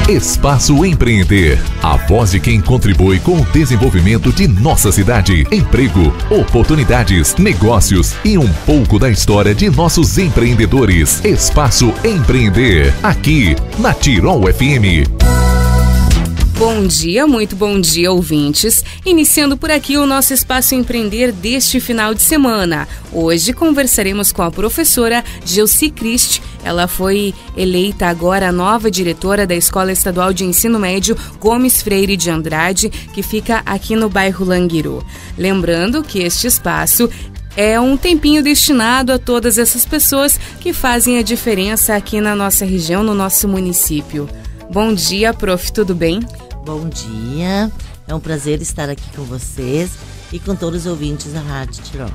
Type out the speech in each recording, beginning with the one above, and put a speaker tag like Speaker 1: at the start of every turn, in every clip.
Speaker 1: Espaço Empreender, a voz de quem contribui com o desenvolvimento de nossa cidade. Emprego, oportunidades, negócios e um pouco da história de nossos empreendedores. Espaço Empreender, aqui na Tirol FM.
Speaker 2: Bom dia, muito bom dia, ouvintes. Iniciando por aqui o nosso Espaço Empreender deste final de semana. Hoje conversaremos com a professora Gelsi Christ. Ela foi eleita agora a nova diretora da Escola Estadual de Ensino Médio Gomes Freire de Andrade, que fica aqui no bairro Languiru. Lembrando que este espaço é um tempinho destinado a todas essas pessoas que fazem a diferença aqui na nossa região, no nosso município. Bom dia, prof, tudo bem?
Speaker 3: Bom dia, é um prazer estar aqui com vocês e com todos os ouvintes da Rádio Tirol.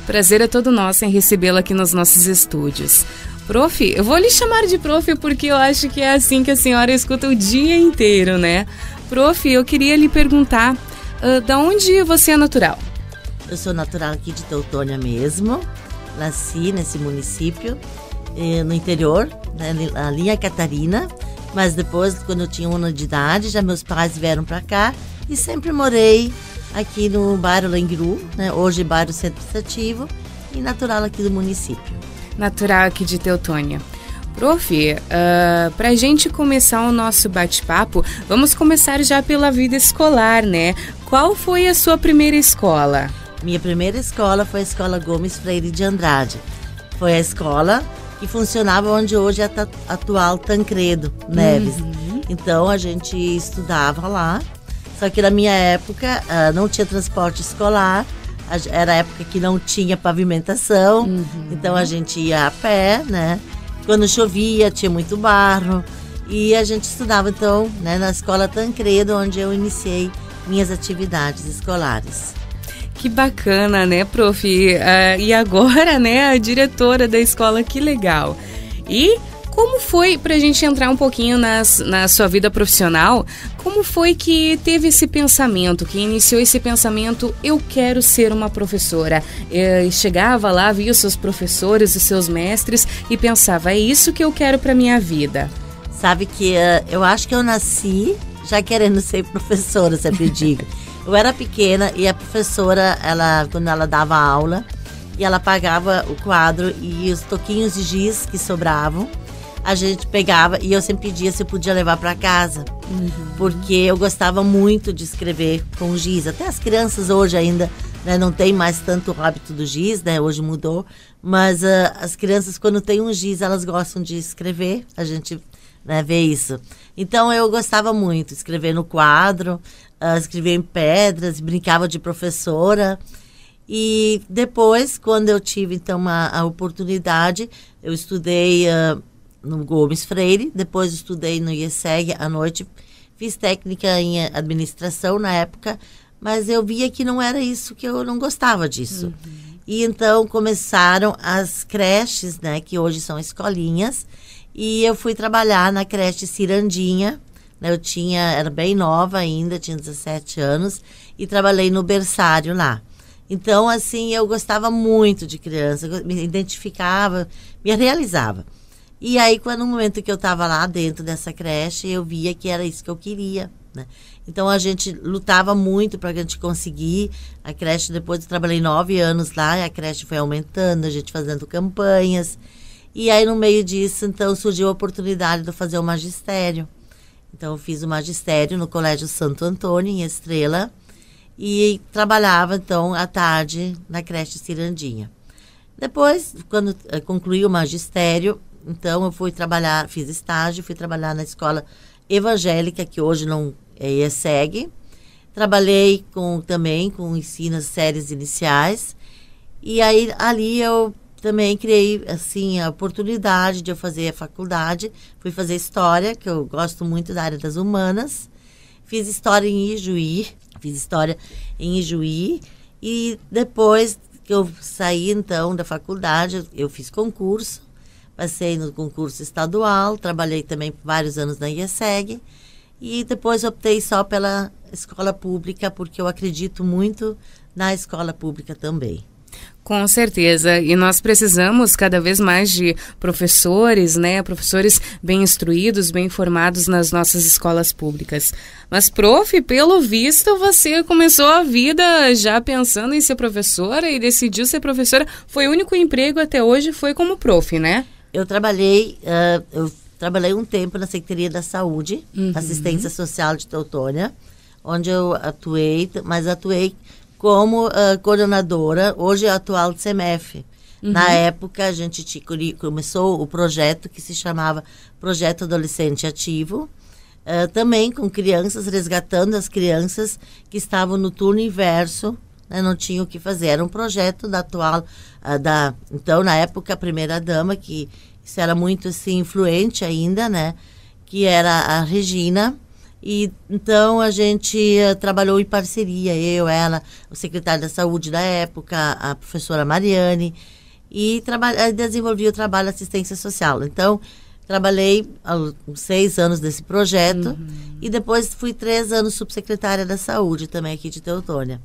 Speaker 2: Prazer é todo nosso em recebê-la aqui nos nossos estúdios. Prof, eu vou lhe chamar de prof porque eu acho que é assim que a senhora escuta o dia inteiro, né? Prof, eu queria lhe perguntar, da onde você é natural?
Speaker 3: Eu sou natural aqui de Teutônia mesmo, nasci nesse município, no interior, né, ali em Catarina. Mas depois, quando eu tinha 1 ano de idade, já meus pais vieram para cá e sempre morei aqui no bairro Languiru, né? Hoje bairro Centro Administrativo e natural aqui do município.
Speaker 2: Natural aqui de Teutônia. Prof, para a gente começar o nosso bate-papo, vamos começar já pela vida escolar, né? Qual foi a sua primeira escola?
Speaker 3: Minha primeira escola foi a Escola Gomes Freire de Andrade. Foi a escola que funcionava onde hoje é a atual Tancredo Neves. Então a gente estudava lá, só que na minha época não tinha transporte escolar, era a época que não tinha pavimentação, então a gente ia a pé, né? Quando chovia tinha muito barro e a gente estudava então, né, na Escola Tancredo, onde eu iniciei minhas atividades escolares.
Speaker 2: Que bacana, né, prof? E agora, né, a diretora da escola, que legal. E como foi, pra gente entrar um pouquinho na sua vida profissional, como foi que teve esse pensamento, que iniciou esse pensamento, eu quero ser uma professora? Chegava lá, via os seus professores, os seus mestres e pensava, é isso que eu quero pra minha vida.
Speaker 3: Sabe que eu acho que eu nasci já querendo ser professora, sempre digo. Eu era pequena e a professora, quando ela dava aula, e ela pagava o quadro e os toquinhos de giz que sobravam, a gente pegava e eu sempre pedia se eu podia levar para casa. Porque eu gostava muito de escrever com giz. Até as crianças hoje ainda, né, não tem mais tanto o hábito do giz, né, hoje mudou. Mas as crianças, quando tem um giz, elas gostam de escrever, a gente, né, vê isso. Então eu gostava muito de escrever no quadro, escrevia em pedras, brincava de professora. E depois, quando eu tive então a oportunidade, eu estudei no Gomes Freire, depois estudei no IESEG à noite, fiz técnica em administração na época, mas eu via que não era isso, que eu não gostava disso. E então começaram as creches, né, que hoje são escolinhas, e eu fui trabalhar na creche Cirandinha. Eu era bem nova ainda, tinha 17 anos, e trabalhei no berçário lá. Então, assim, eu gostava muito de criança, me identificava, me realizava. E aí, no momento que eu estava lá dentro dessa creche, eu via que era isso que eu queria, né? Então, a gente lutava muito para a gente conseguir a creche. Depois eu trabalhei 9 anos lá, e a creche foi aumentando, a gente fazendo campanhas. E aí, no meio disso, então, surgiu a oportunidade de eu fazer o magistério. Então, eu fiz o magistério no Colégio Santo Antônio, em Estrela, e trabalhava, então, à tarde na creche Cirandinha. Depois, quando concluí o magistério, então, eu fui trabalhar, fiz estágio, fui trabalhar na escola evangélica, que hoje não é IESEG. Trabalhei também com ensino das séries iniciais, e aí, ali eu também criei, assim, a oportunidade de eu fazer a faculdade. Fui fazer História, que eu gosto muito da área das humanas. Fiz História em Ijuí. E depois que eu saí, então, da faculdade, eu fiz concurso. Passei no concurso estadual. Trabalhei também por vários anos na IESEG. E depois optei só pela escola pública, porque eu acredito muito na escola pública também.
Speaker 2: Com certeza, e nós precisamos cada vez mais de professores, né, professores bem instruídos, bem formados nas nossas escolas públicas. Mas, prof, pelo visto, você começou a vida já pensando em ser professora e decidiu ser professora. Foi o único emprego até hoje, foi como prof, né?
Speaker 3: Eu trabalhei um tempo na Secretaria da Saúde, Assistência Social de Teutônia, onde eu atuei, mas atuei como coordenadora, hoje é atual do CEMEF. Na época, a gente começou o projeto que se chamava Projeto Adolescente Ativo, também com crianças, resgatando as crianças que estavam no turno inverso, né, não tinham o que fazer. Era um projeto da atual, então, na época, a primeira-dama, que isso era muito assim, influente ainda, né, que era a Regina. E então a gente trabalhou em parceria, eu, ela, o secretário da Saúde da época, a professora Mariane, e desenvolvi o trabalho de assistência social. Então, trabalhei 6 anos desse projeto e depois fui 3 anos subsecretária da Saúde também aqui de Teutônia.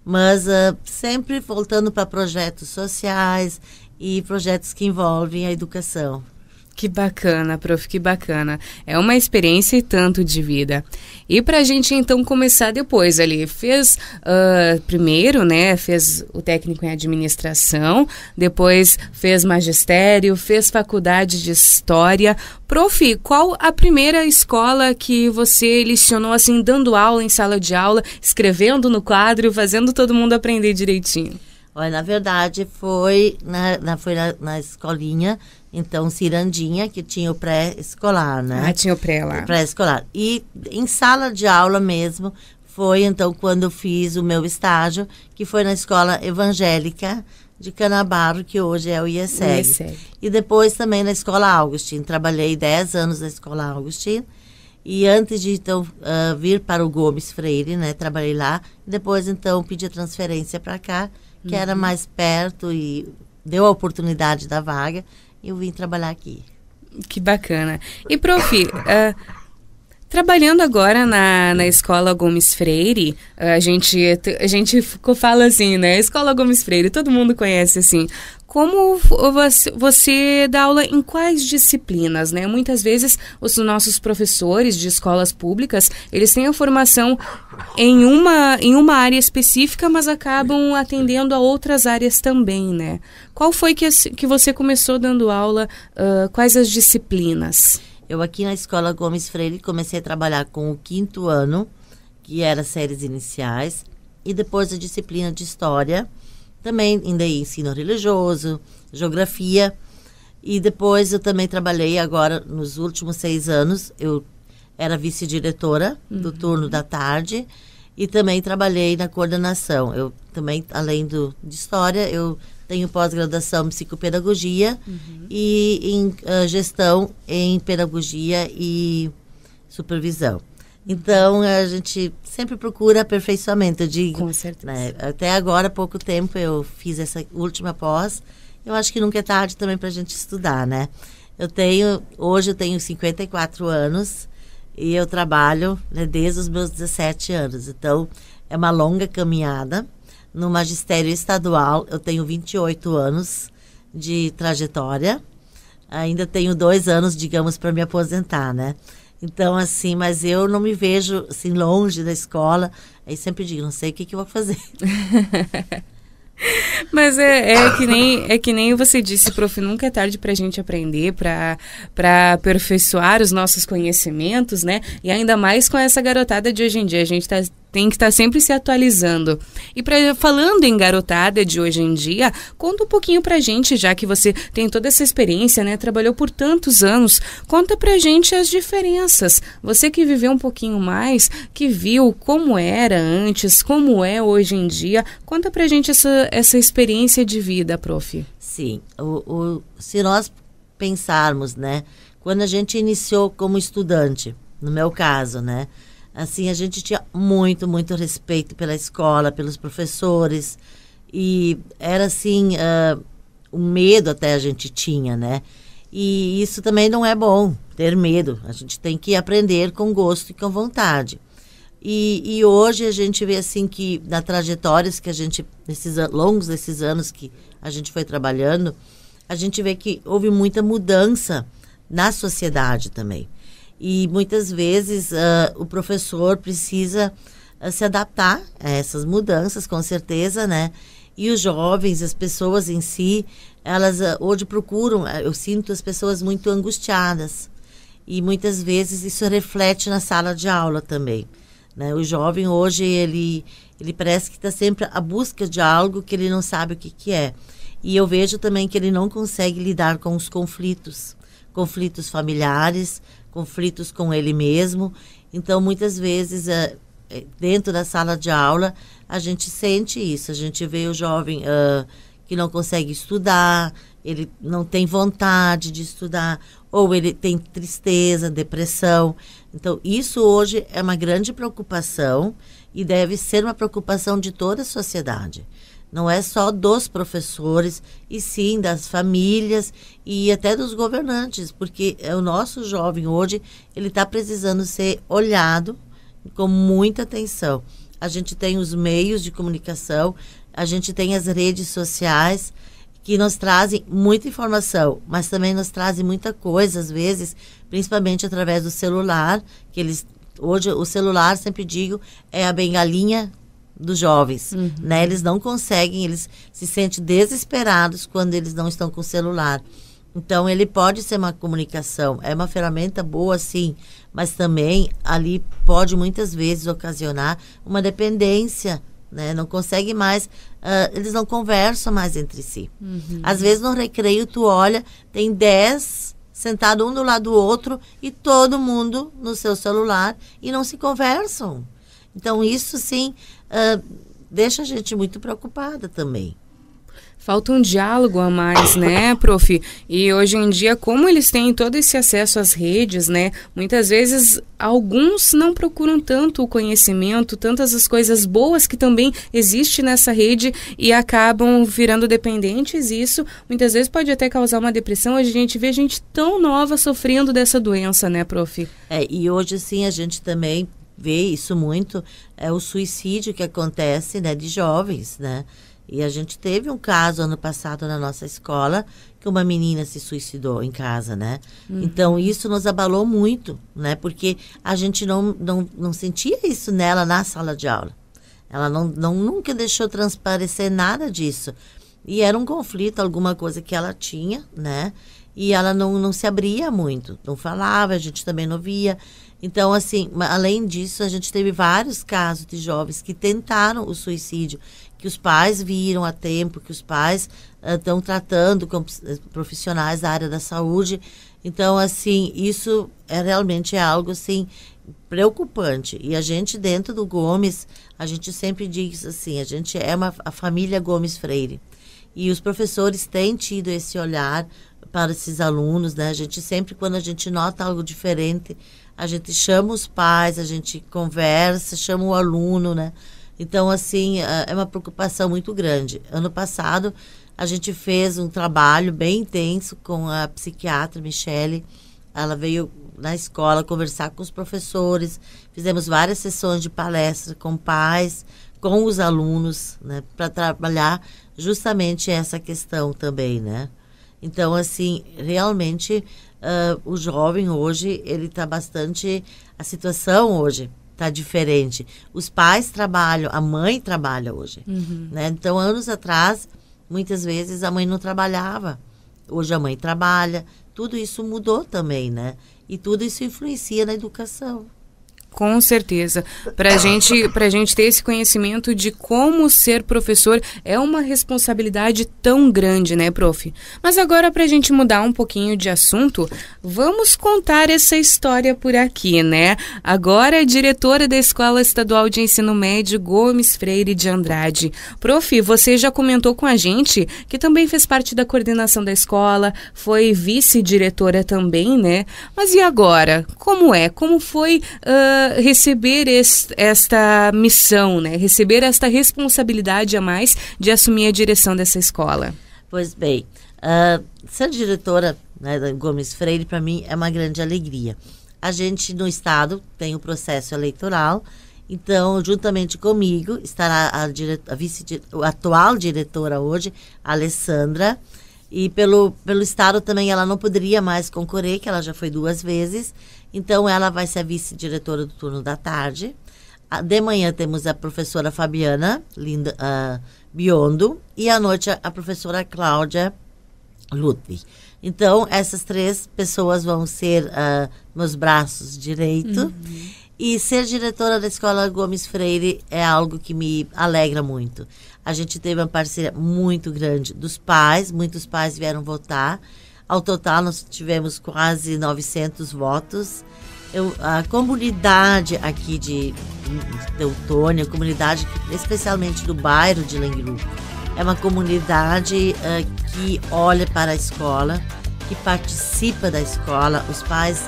Speaker 3: Mas sempre voltando para projetos sociais e projetos que envolvem a educação.
Speaker 2: Que bacana, prof, que bacana. É uma experiência e tanto de vida. E pra gente, então, começar depois ali, fez primeiro, né, fez o técnico em administração, depois fez magistério, fez faculdade de história. Prof, qual a primeira escola que você lecionou, assim, dando aula em sala de aula, escrevendo no quadro, fazendo todo mundo aprender direitinho?
Speaker 3: Olha, na verdade, foi na escolinha, então, Cirandinha, que tinha o pré-escolar, né?
Speaker 2: Ah, tinha o pré lá.
Speaker 3: Pré-escolar. E em sala de aula mesmo, foi, então, quando eu fiz o meu estágio, que foi na Escola Evangélica de Canabaro, que hoje é o IESEG. E depois também na Escola Augustin. Trabalhei 10 anos na Escola Augustin. E antes de, então, vir para o Gomes Freire, né? Trabalhei lá. Depois, então, pedi a transferência para cá, que era mais perto e deu a oportunidade da vaga. E eu vim trabalhar aqui.
Speaker 2: Que bacana. E, prof, trabalhando agora na Escola Gomes Freire, a gente fala assim, né? Escola Gomes Freire, todo mundo conhece assim. Como você dá aula em quais disciplinas, né? Muitas vezes os nossos professores de escolas públicas, eles têm a formação em uma área específica, mas acabam atendendo a outras áreas também, né? Qual foi que você começou dando aula, quais as disciplinas?
Speaker 3: Eu aqui na Escola Gomes Freire comecei a trabalhar com o 5º ano, que era séries iniciais, e depois a disciplina de História, também ainda ensino religioso, geografia, e depois eu também trabalhei agora, nos últimos 6 anos, eu era vice-diretora do turno da tarde, e também trabalhei na coordenação. Eu também, além de História, eu tenho pós-graduação em psicopedagogia e em gestão em pedagogia e supervisão. Então, a gente sempre procura aperfeiçoamento. Eu digo,
Speaker 2: com certeza.
Speaker 3: Né, até agora, há pouco tempo, eu fiz essa última pós. Eu acho que nunca é tarde também para a gente estudar, né? Hoje eu tenho 54 anos e eu trabalho, né, desde os meus 17 anos. Então, é uma longa caminhada. No magistério estadual, eu tenho 28 anos de trajetória. Ainda tenho 2 anos, digamos, para me aposentar, né? Então, assim, mas eu não me vejo, assim, longe da escola. Aí sempre digo, não sei o que eu vou fazer.
Speaker 2: Mas é que nem você disse, prof, nunca é tarde para a gente aprender, para aperfeiçoar os nossos conhecimentos, né? E ainda mais com essa garotada de hoje em dia, a gente tem que estar sempre se atualizando. E falando em garotada de hoje em dia, conta um pouquinho pra gente, já que você tem toda essa experiência, né? Trabalhou por tantos anos, conta pra gente as diferenças. Você que viveu um pouquinho mais, que viu como era antes, como é hoje em dia, conta pra gente essa experiência de vida, prof.
Speaker 3: Sim, se nós pensarmos, né? Quando a gente iniciou como estudante, no meu caso, né? Assim, a gente tinha muito, muito respeito pela escola, pelos professores, e era assim, um medo até a gente tinha, né? E isso também não é bom, ter medo. A gente tem que aprender com gosto e com vontade. E hoje a gente vê assim que na trajetórias que a gente, longos desses anos que a gente foi trabalhando, a gente vê que houve muita mudança na sociedade também. E muitas vezes o professor precisa se adaptar a essas mudanças, com certeza, né? E os jovens, as pessoas em si, elas hoje procuram, eu sinto as pessoas muito angustiadas. E muitas vezes isso reflete na sala de aula também. Né? O jovem hoje, ele parece que está sempre à busca de algo que ele não sabe o que é. E eu vejo também que ele não consegue lidar com os conflitos familiares, conflitos com ele mesmo. Então, muitas vezes, dentro da sala de aula, a gente sente isso. A gente vê o jovem que não consegue estudar, ele não tem vontade de estudar, ou ele tem tristeza, depressão. Então, isso hoje é uma grande preocupação e deve ser uma preocupação de toda a sociedade. Não é só dos professores, e sim das famílias e até dos governantes, porque o nosso jovem hoje, ele está precisando ser olhado com muita atenção. A gente tem os meios de comunicação, a gente tem as redes sociais, que nos trazem muita informação, mas também nos trazem muita coisa, às vezes, principalmente através do celular, que hoje o celular, sempre digo, é a bengalinha dos jovens, né? Eles não conseguem, eles se sentem desesperados quando eles não estão com o celular. Então, ele pode ser uma comunicação, é uma ferramenta boa, sim, mas também ali pode muitas vezes ocasionar uma dependência, né? Não consegue mais, eles não conversam mais entre si. Às vezes no recreio tu olha, tem 10 sentados um do lado do outro e todo mundo no seu celular e não se conversam. Então isso sim deixa a gente muito preocupada também.
Speaker 2: Falta um diálogo a mais, né, prof? E hoje em dia, como eles têm todo esse acesso às redes, né? Muitas vezes, alguns não procuram tanto o conhecimento, tantas as coisas boas que também existem nessa rede e acabam virando dependentes. E isso, muitas vezes, pode até causar uma depressão. Hoje a gente vê gente tão nova sofrendo dessa doença, né, prof?
Speaker 3: E hoje, sim, a gente também vê isso muito, é o suicídio que acontece, né, de jovens, né? E a gente teve um caso ano passado na nossa escola que uma menina se suicidou em casa, né? Então, isso nos abalou muito, né? Porque a gente não sentia isso nela na sala de aula. Ela nunca deixou transparecer nada disso. E era um conflito, alguma coisa que ela tinha, né? E ela não se abria muito, não falava, a gente também não via. Então, assim, além disso, a gente teve vários casos de jovens que tentaram o suicídio, que os pais viram a tempo, que os pais estão tratando com profissionais da área da saúde. Então, assim, isso realmente é algo, assim, preocupante. E a gente, dentro do Gomes, a gente sempre diz assim, a gente é a família Gomes Freire. E os professores têm tido esse olhar para esses alunos, né? A gente sempre, quando a gente nota algo diferente, a gente chama os pais, a gente conversa, chama o aluno, né? Então, assim, é uma preocupação muito grande. Ano passado, a gente fez um trabalho bem intenso com a psiquiatra Michele. Ela veio na escola conversar com os professores, fizemos várias sessões de palestra com pais, com os alunos, né? Para trabalhar justamente essa questão também, né? Então, assim, realmente, o jovem hoje, ele está bastante... A situação hoje está diferente. Os pais trabalham, a mãe trabalha hoje. Né? Então, anos atrás, muitas vezes a mãe não trabalhava. Hoje a mãe trabalha. Tudo isso mudou também, né? E tudo isso influencia na educação.
Speaker 2: Com certeza. Para gente ter esse conhecimento de como ser professor é uma responsabilidade tão grande, né, prof? Mas agora, para a gente mudar um pouquinho de assunto, vamos contar essa história por aqui, né? Agora, a diretora da Escola Estadual de Ensino Médio Gomes Freire de Andrade. Prof, você já comentou com a gente que também fez parte da coordenação da escola, foi vice-diretora também, né? Mas e agora? Como é? Como foi... receber esta missão, né? Receber esta responsabilidade a mais de assumir a direção dessa escola?
Speaker 3: Pois bem, ser diretora, né, da Gomes Freire, para mim, é uma grande alegria. A gente, no estado, tem o processo eleitoral, Então, juntamente comigo, estará a atual diretora hoje, a Alessandra, e pelo estado também ela não poderia mais concorrer, que ela já foi 2 vezes, então ela vai ser a vice-diretora do turno da tarde. De manhã temos a professora Fabiana Biondo e à noite a professora Cláudia Ludwig. Então, essas 3 pessoas vão ser meus braços direito. E ser diretora da Escola Gomes Freire é algo que me alegra muito. A gente teve uma parceria muito grande dos pais, muitos pais vieram votar. Ao total, nós tivemos quase 900 votos. A comunidade aqui de Teutônia, a comunidade especialmente do bairro de Lenguiru, é uma comunidade que olha para a escola, que participa da escola. Os pais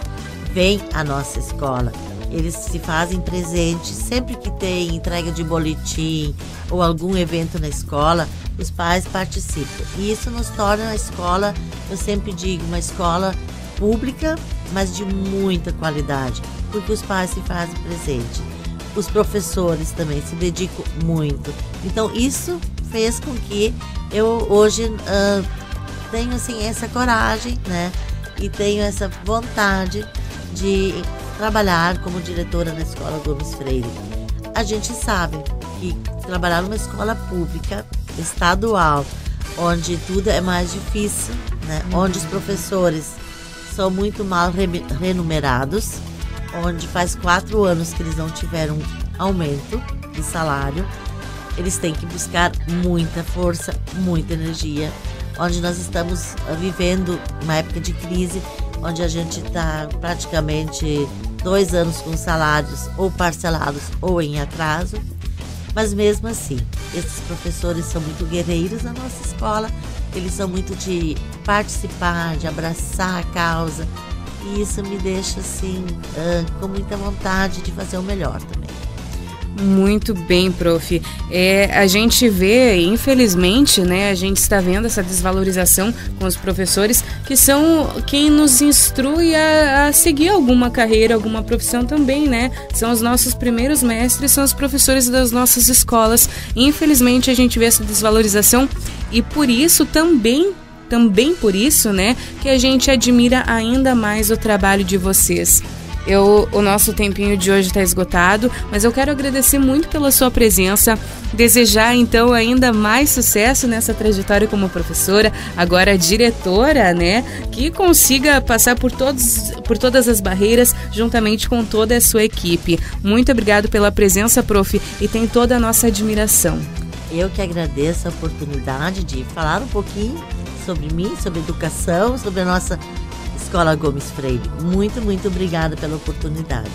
Speaker 3: vêm à nossa escola. Eles se fazem presentes sempre que tem entrega de boletim ou algum evento na escola, os pais participam. E isso nos torna a escola, eu sempre digo, uma escola pública, mas de muita qualidade, porque os pais se fazem presente. Os professores também se dedicam muito. Então isso fez com que eu hoje tenho assim, essa coragem, né? E tenho essa vontade de trabalhar como diretora na Escola Gomes Freire. A gente sabe que trabalhar numa escola pública, estadual, onde tudo é mais difícil, né? Onde os professores são muito mal remunerados, onde faz 4 anos que eles não tiveram aumento de salário, eles têm que buscar muita força, muita energia, onde nós estamos vivendo uma época de crise, onde a gente está praticamente 2 anos com salários ou parcelados ou em atraso, mas mesmo assim, esses professores são muito guerreiros na nossa escola, eles são muito de participar, de abraçar a causa, e isso me deixa assim, com muita vontade de fazer o melhor também.
Speaker 2: Muito bem, prof. A gente vê, infelizmente, né, a gente está vendo essa desvalorização com os professores, que são quem nos instrui a seguir alguma carreira, alguma profissão também, né? São os nossos primeiros mestres, são os professores das nossas escolas. Infelizmente, a gente vê essa desvalorização e por isso também por isso, né, que a gente admira ainda mais o trabalho de vocês. O nosso tempinho de hoje está esgotado, mas eu quero agradecer muito pela sua presença, desejar então ainda mais sucesso nessa trajetória como professora, agora diretora, né, que consiga passar por todas as barreiras juntamente com toda a sua equipe. Muito obrigado pela presença, prof, e tem toda a nossa admiração.
Speaker 3: Eu que agradeço a oportunidade de falar um pouquinho sobre mim, sobre educação, sobre a nossa Escola Gomes Freire. Muito, muito obrigada pela oportunidade.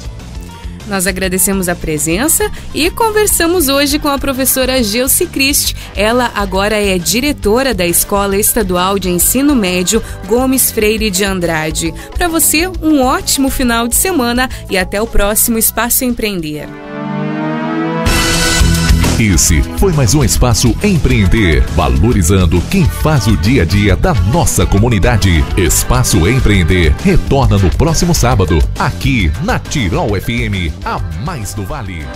Speaker 2: Nós agradecemos a presença e conversamos hoje com a professora Geusi Christ. Ela agora é diretora da Escola Estadual de Ensino Médio Gomes Freire de Andrade. Para você, um ótimo final de semana e até o próximo Espaço Empreender.
Speaker 1: Esse foi mais um Espaço Empreender, valorizando quem faz o dia a dia da nossa comunidade. Espaço Empreender retorna no próximo sábado, aqui na Tirol FM, a mais do Vale.